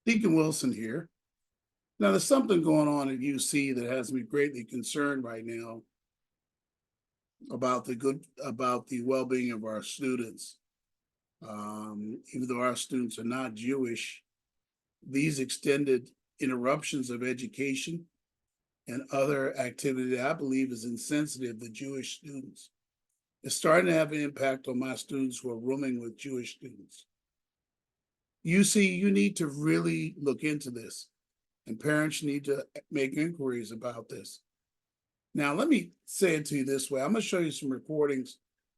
Deacon Wilson here. Now, there's something going on at UC that has me greatly concerned right now about the well-being of our students. Even though our students are not Jewish, these extended interruptions of education and other activity I believe is insensitive to Jewish students. It's starting to have an impact on my students who are rooming with Jewish students. UC, you need to really look into this, and parents need to make inquiries about this. Now, let me say it to you this way. I'm going to show you some recordings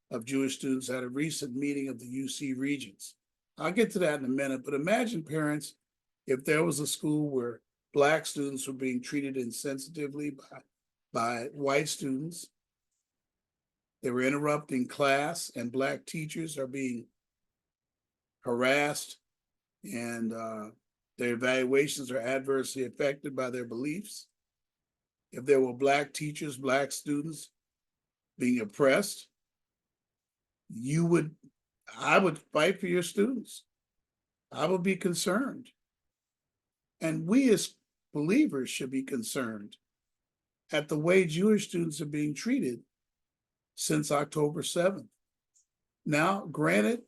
of Jewish students at a recent meeting of the UC Regents. I'll get to that in a minute, but imagine, parents, if there was a school where Black students were being treated insensitively by white students. They were interrupting class, and Black teachers are being harassed, and their evaluations are adversely affected by their beliefs. If there were Black teachers, Black students being oppressed, I would fight for your students. I would be concerned. And we as believers should be concerned at the way Jewish students are being treated since October 7th. Now, granted,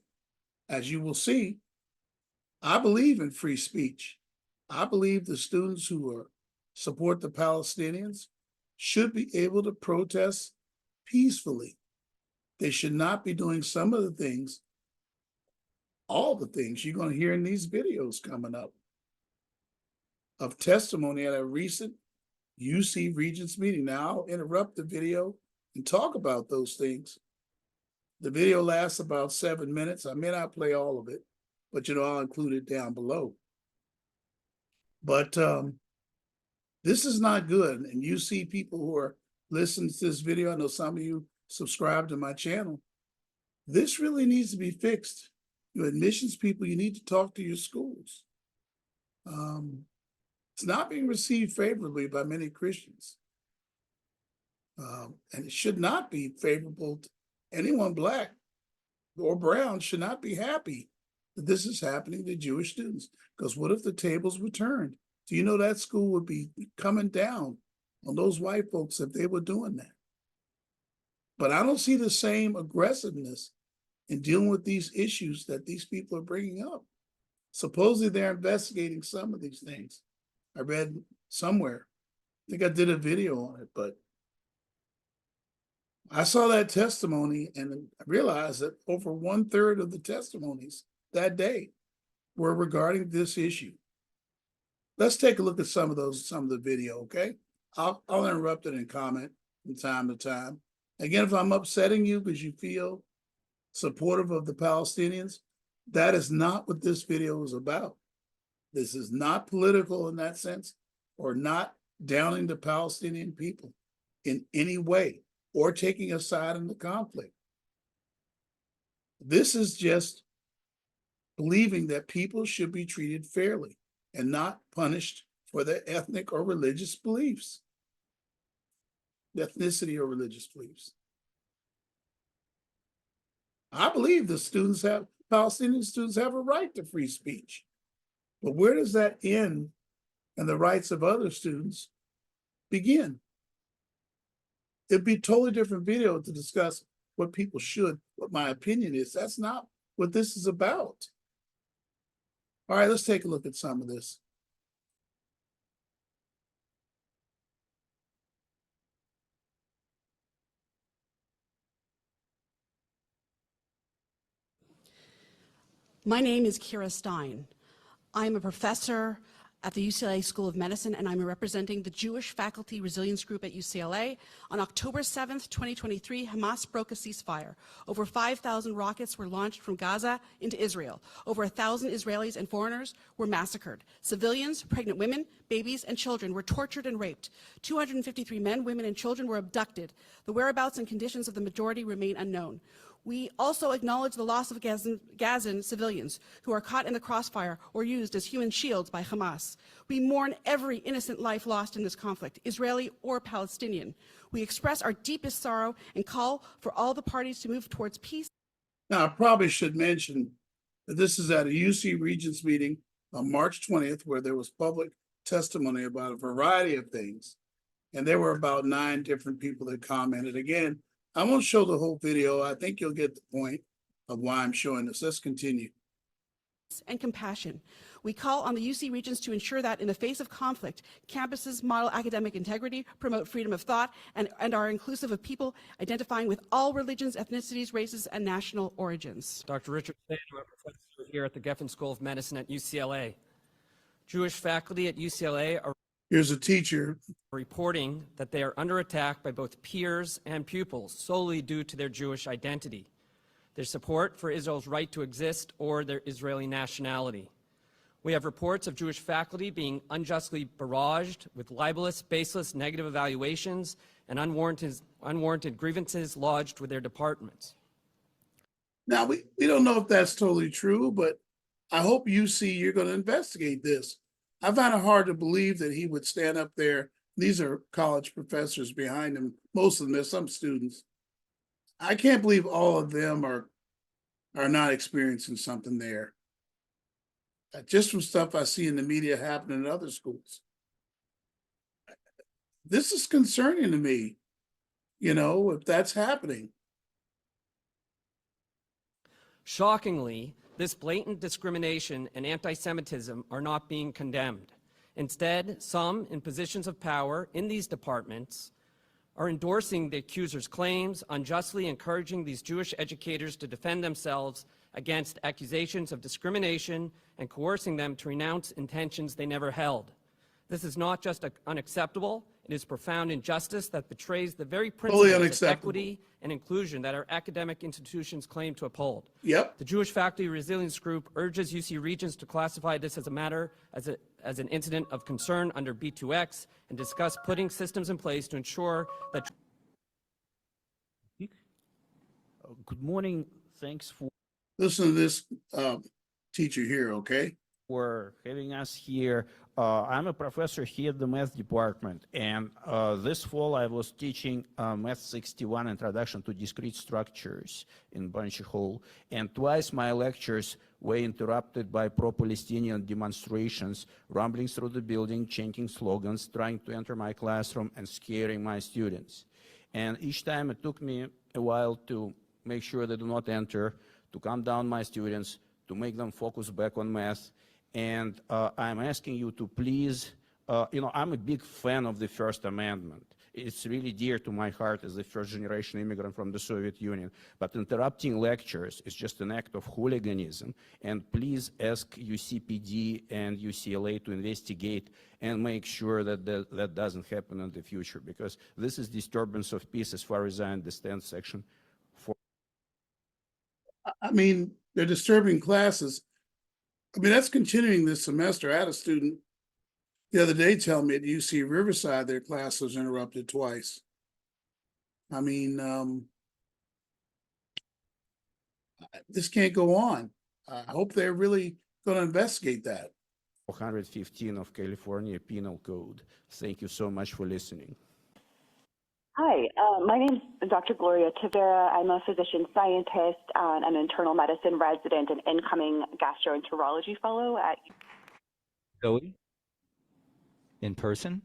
as you will see, I believe in free speech. I believe the students who support the Palestinians should be able to protest peacefully. They should not be doing some of the things, all the things you're going to hear in these videos coming up of testimony at a recent UC Regents meeting. Now, I'll interrupt the video and talk about those things. The video lasts about 7 minutes. I may not play all of it, but I'll include it down below. But this is not good. And you see people who are listening to this video, I know some of you subscribe to my channel. This really needs to be fixed. You admissions people, you need to talk to your schools. It's not being received favorably by many Christians. And it should not be favorable to anyone Black or brown should not be happy that this is happening to Jewish students. Because what if the tables were turned? Do you know that school would be coming down on those white folks if they were doing that? But I don't see the same aggressiveness in dealing with these issues that these people are bringing up. Supposedly they're investigating some of these things. I read somewhere, I think I did a video on it, but I saw that testimony and I realized that over 1/3 of the testimonies that day were regarding this issue. Let's take a look at some of the video, okay? I'll interrupt it and comment from time to time. Again, if I'm upsetting you because you feel supportive of the Palestinians, that is not what this video is about. This is not political in that sense, or not downing the Palestinian people in any way, or taking a side in the conflict. This is just believing that people should be treated fairly and not punished for their ethnic or religious beliefs, ethnicity or religious beliefs. I believe Palestinian students have a right to free speech. But where does that end and the rights of other students begin? It'd be a totally different video to discuss what people should, what my opinion is. That's not what this is about. All right, let's take a look at some of this. My name is Kira Stein. I'm a professor at the UCLA School of Medicine, and I'm representing the Jewish Faculty Resilience Group at UCLA. On October 7th, 2023, Hamas broke a ceasefire. Over 5,000 rockets were launched from Gaza into Israel. Over 1,000 Israelis and foreigners were massacred. Civilians, pregnant women, babies, and children were tortured and raped. 253 men, women, and children were abducted. The whereabouts and conditions of the majority remain unknown. We also acknowledge the loss of Gazan civilians who are caught in the crossfire or used as human shields by Hamas. We mourn every innocent life lost in this conflict, Israeli or Palestinian. We express our deepest sorrow and call for all the parties to move towards peace. Now, I probably should mention that this is at a UC Regents meeting on March 20th, where there was public testimony about a variety of things. And there were about 9 different people that commented. Again, I won't show the whole video. I think you'll get the point of why I'm showing this. Let's continue. And compassion. We call on the UC Regents to ensure that in the face of conflict, campuses model academic integrity, promote freedom of thought, and are inclusive of people identifying with all religions, ethnicities, races, and national origins. Dr. Richard Sand, I'm a professor here at the Geffen School of Medicine at UCLA. Jewish faculty at UCLA are Here's a teacher. reporting that they are under attack by both peers and pupils solely due to their Jewish identity, their support for Israel's right to exist, or their Israeli nationality. We have reports of Jewish faculty being unjustly barraged with libelous, baseless, negative evaluations and unwarranted grievances lodged with their departments. Now, we don't know if that's totally true, but I hope UC, you're going to investigate this. I find it hard to believe that he would stand up there. These are college professors behind him. Most of them, there's some students. I can't believe all of them are not experiencing something there. Just from stuff I see in the media happening in other schools. This is concerning to me, if that's happening. Shockingly, this blatant discrimination and anti-Semitism are not being condemned. Instead, some in positions of power in these departments are endorsing the accuser's claims, unjustly encouraging these Jewish educators to defend themselves against accusations of discrimination and coercing them to renounce intentions they never held. This is not just unacceptable, it is profound injustice that betrays the very principles of equity and inclusion that our academic institutions claim to uphold. Yep. The Jewish Faculty Resilience Group urges UC Regents to classify this as a matter as an incident of concern under B2X and discuss putting systems in place to ensure that. Good morning. Thanks for Listen to this teacher here, okay? having us here. I'm a professor here at the math department, and this fall I was teaching Math 61, Introduction to Discrete Structures in Banshee Hall, and twice my lectures were interrupted by pro-Palestinian demonstrations, rumbling through the building, chanting slogans, trying to enter my classroom and scaring my students. And each time it took me a while to make sure they do not enter, to calm down my students, to make them focus back on math. And I'm asking you to please, I'm a big fan of the First Amendment. It's really dear to my heart as a first-generation immigrant from the Soviet Union. But interrupting lectures is just an act of hooliganism. And please ask UCPD and UCLA to investigate and make sure that that doesn't happen in the future, because this is disturbance of peace as far as I understand Section 4. I mean, they're disturbing classes. I mean, that's continuing this semester. I had a student the other day tell me at UC Riverside their class was interrupted twice. I mean, this can't go on. I hope they're really going to investigate that. 415 of California Penal Code. Thank you so much for listening. Hi, my name is Dr. Gloria Tavera. I'm a physician scientist. I'm an internal medicine resident and incoming gastroenterology fellow at. Zoe, in person.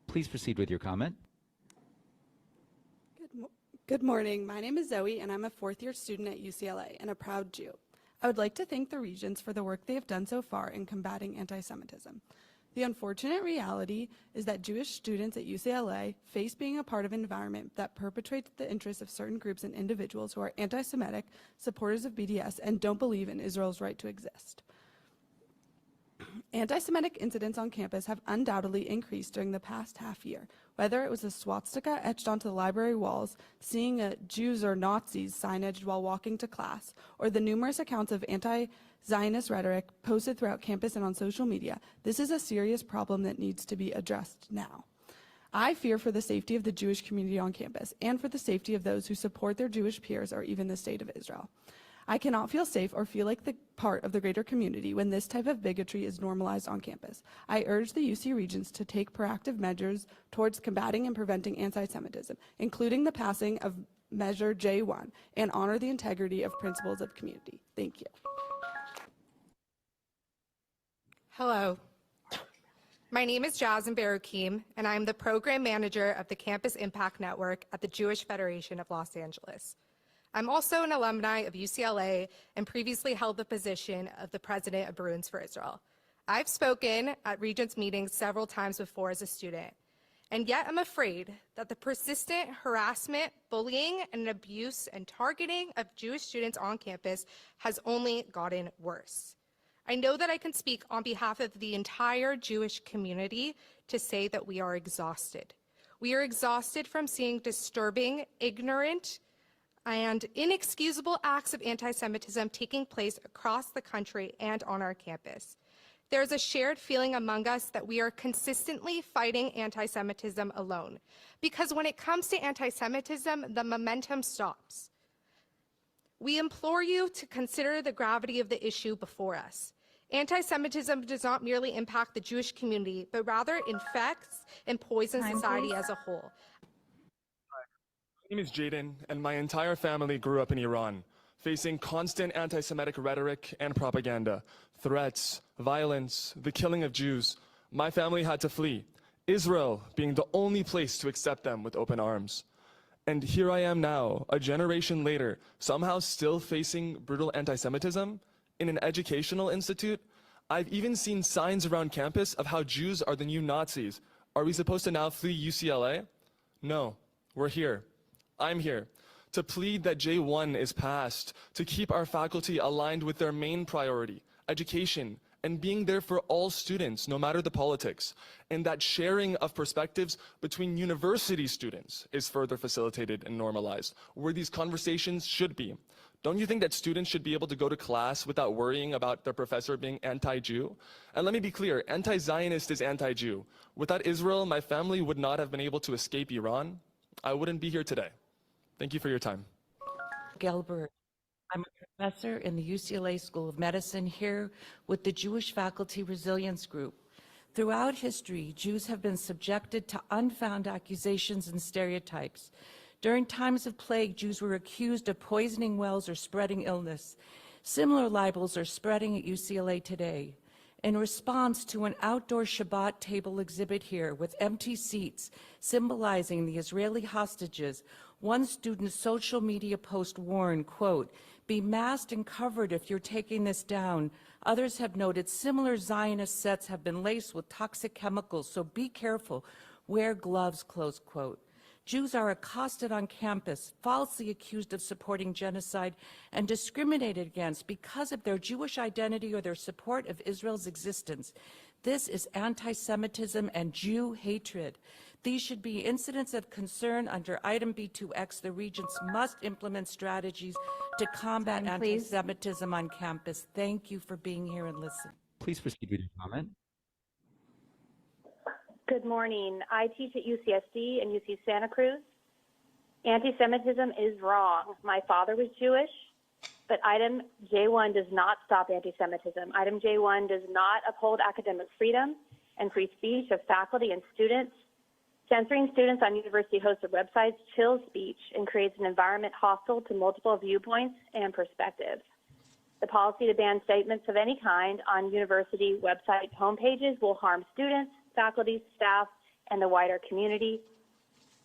Please proceed with your comment. Good morning. My name is Zoe, and I'm a fourth-year student at UCLA and a proud Jew. I would like to thank the Regents for the work they have done so far in combating anti-Semitism. The unfortunate reality is that Jewish students at UCLA face being a part of an environment that perpetrates the interests of certain groups and individuals who are anti-Semitic, supporters of BDS, and don't believe in Israel's right to exist. Anti-Semitic incidents on campus have undoubtedly increased during the past half year, whether it was a swastika etched onto the library walls, seeing a Jews or Nazis sign etched while walking to class, or the numerous accounts of anti-Zionist rhetoric posted throughout campus and on social media. This is a serious problem that needs to be addressed now. I fear for the safety of the Jewish community on campus and for the safety of those who support their Jewish peers or even the state of Israel. I cannot feel safe or feel like the part of the greater community when this type of bigotry is normalized on campus. I urge the UC Regents to take proactive measures towards combating and preventing anti-Semitism, including the passing of Measure J1, and honor the integrity of principles of community. Thank you. Hello. My name is Jasmine Barukim, and I'm the program manager of the Campus Impact Network at the Jewish Federation of Los Angeles. I'm also an alumni of UCLA and previously held the position of the president of Bruins for Israel. I've spoken at Regents meetings several times before as a student, and yet I'm afraid that the persistent harassment, bullying, and abuse and targeting of Jewish students on campus has only gotten worse. I know that I can speak on behalf of the entire Jewish community to say that we are exhausted. We are exhausted from seeing disturbing, ignorant, and inexcusable acts of anti-Semitism taking place across the country and on our campus. There's a shared feeling among us that we are consistently fighting anti-Semitism alone, because when it comes to anti-Semitism, the momentum stops. We implore you to consider the gravity of the issue before us. Anti-Semitism does not merely impact the Jewish community, but rather infects and poisons society as a whole. My name is Jaden, and my entire family grew up in Iran, facing constant anti-Semitic rhetoric and propaganda, threats, violence, the killing of Jews. My family had to flee, Israel being the only place to accept them with open arms. And here I am now, a generation later, somehow still facing brutal anti-Semitism in an educational institute. I've even seen signs around campus of how Jews are the new Nazis. Are we supposed to now flee UCLA? No, we're here. I'm here to plead that J1 is passed, to keep our faculty aligned with their main priority, education, and being there for all students, no matter the politics, and that sharing of perspectives between university students is further facilitated and normalized, where these conversations should be. Don't you think that students should be able to go to class without worrying about their professor being anti-Jew? And let me be clear, anti-Zionist is anti-Jew. Without Israel, my family would not have been able to escape Iran. I wouldn't be here today. Thank you for your time. ALGEBRA. I'm a professor in the UCLA School of Medicine here with the Jewish Faculty Resilience Group. Throughout history, Jews have been subjected to unfounded accusations and stereotypes. During times of plague, Jews were accused of poisoning wells or spreading illness. Similar libels are spreading at UCLA today. In response to an outdoor Shabbat table exhibit here with empty seats symbolizing the Israeli hostages, one student's social media post warned, quote, "Be masked and covered if you're taking this down." Others have noted similar Zionist sets have been laced with toxic chemicals, so be careful. Wear gloves, close quote. Jews are accosted on campus, falsely accused of supporting genocide, and discriminated against because of their Jewish identity or their support of Israel's existence. This is anti-Semitism and Jew hatred. These should be incidents of concern under item B2X. The Regents must implement strategies to combat anti-Semitism on campus. Thank you for being here and listening. Please proceed with your comment. Good morning. I teach at UCSD and UC Santa Cruz. Anti-Semitism is wrong. My father was Jewish, but item J1 does not stop anti-Semitism. Item J1 does not uphold academic freedom and free speech of faculty and students. Censoring students on university-hosted websites chills speech and creates an environment hostile to multiple viewpoints and perspectives. The policy to ban statements of any kind on university website homepages will harm students, faculty, staff, and the wider community.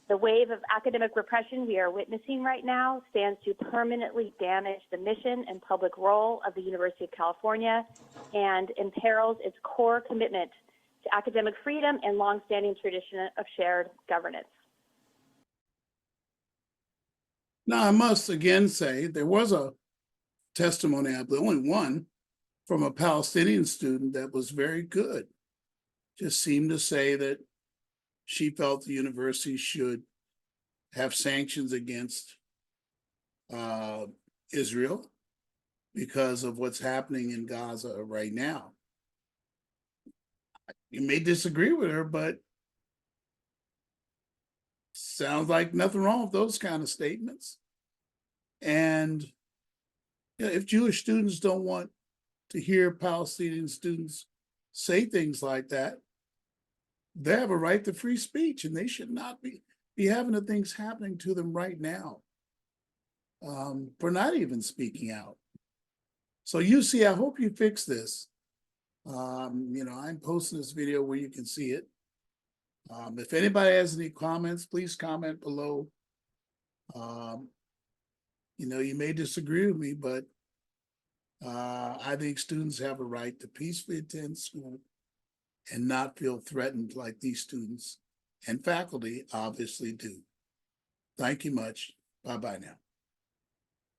The wave of academic repression we are witnessing right now stands to permanently damage the mission and public role of the University of California and imperils its core commitment to academic freedom and longstanding tradition of shared governance. Now, I must again say there was a testimony, I believe, only one, from a Palestinian student that was very good. Just seemed to say that she felt the university should have sanctions against Israel because of what's happening in Gaza right now. You may disagree with her, but sounds like nothing wrong with those kind of statements. And if Jewish students don't want to hear Palestinian students say things like that, they have a right to free speech, and they should not be having the things happening to them right now for not even speaking out. So UC, I hope you fix this. You know, I'm posting this video where you can see it. If anybody has any comments, please comment below. You know, you may disagree with me, but I think students have a right to peacefully attend school and not feel threatened like these students and faculty obviously do. Thank you much. Bye-bye now.